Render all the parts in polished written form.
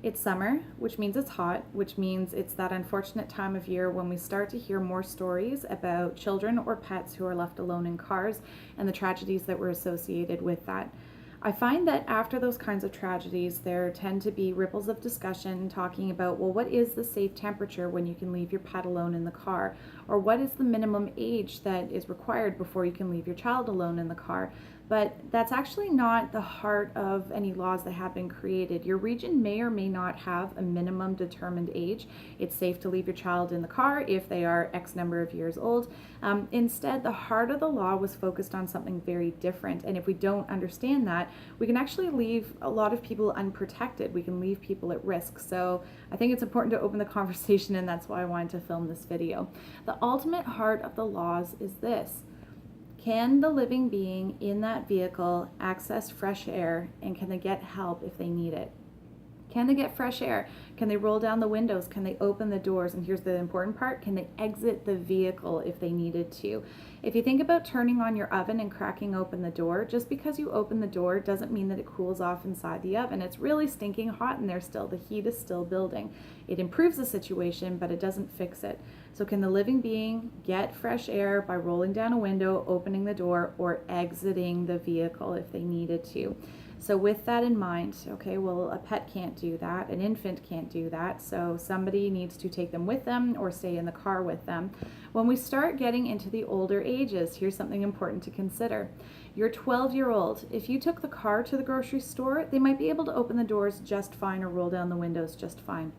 It's summer, which means it's hot, which means it's that unfortunate time of year when we start to hear more stories about children or pets who are left alone in cars and the tragedies that were associated with that. I find that after those kinds of tragedies, there tend to be ripples of discussion talking about, well, what is the safe temperature when you can leave your pet alone in the car? Or what is the minimum age that is required before you can leave your child alone in the car? But that's actually not the heart of any laws that have been created. Your region may or may not have a minimum determined age. It's safe to leave your child in the car if they are X number of years old. Instead, the heart of the law was focused on something very different. And if we don't understand that, we can actually leave a lot of people unprotected. We can leave people at risk. So I think it's important to open the conversation, and that's why I wanted to film this video. The ultimate heart of the laws is this: can the living being in that vehicle access fresh air, and can they get help if they need it? Can they get fresh air? Can they roll down the windows? Can they open the doors? And here's the important part: can they exit the vehicle if they needed to? If you think about turning on your oven and cracking open the door, just because you open the door doesn't mean that it cools off inside the oven. It's really stinking hot in there still. The heat is still building. It improves the situation, but it doesn't fix it. So can the living being get fresh air by rolling down a window, opening the door, or exiting the vehicle if they needed to? So with that in mind, okay, well, a pet can't do that, an infant can't do that, so somebody needs to take them with them or stay in the car with them. When we start getting into the older ages, here's something important to consider. Your 12-year-old, if you took the car to the grocery store, they might be able to open the doors just fine or roll down the windows just fine.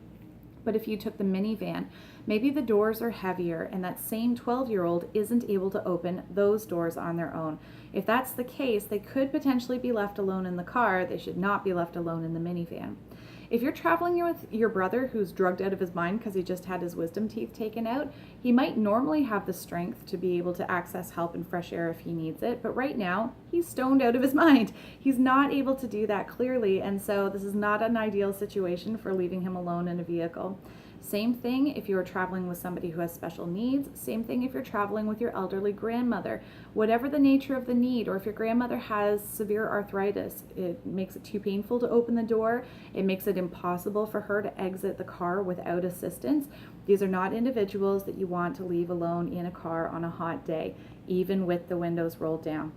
But if you took the minivan, maybe the doors are heavier and that same 12-year-old isn't able to open those doors on their own. If that's the case, they could potentially be left alone in the car. They should not be left alone in the minivan. If you're traveling with your brother who's drugged out of his mind because he just had his wisdom teeth taken out, he might normally have the strength to be able to access help and fresh air if he needs it, but right now he's stoned out of his mind. He's not able to do that clearly, and so this is not an ideal situation for leaving him alone in a vehicle. Same thing if you're traveling with somebody who has special needs. Same thing if you're traveling with your elderly grandmother. Whatever the nature of the need, or if your grandmother has severe arthritis, it makes it too painful to open the door. It makes it impossible for her to exit the car without assistance. These are not individuals that you want to leave alone in a car on a hot day, even with the windows rolled down.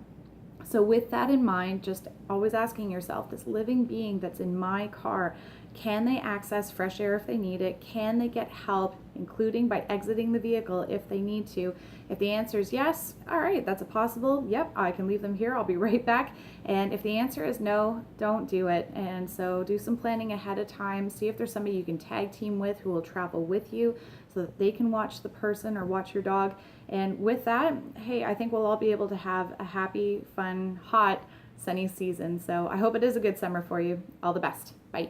So with that in mind, just always asking yourself, this living being that's in my car, can they access fresh air if they need it? Can they get help, including by exiting the vehicle if they need to? If the answer is yes, all right, that's a possible. Yep, I can leave them here. I'll be right back. And if the answer is no, don't do it. And so do some planning ahead of time. See if there's somebody you can tag team with who will travel with you so that they can watch the person or watch your dog. And with that, hey, I think we'll all be able to have a happy, fun, hot, sunny season. So I hope it is a good summer for you. All the best. Bye.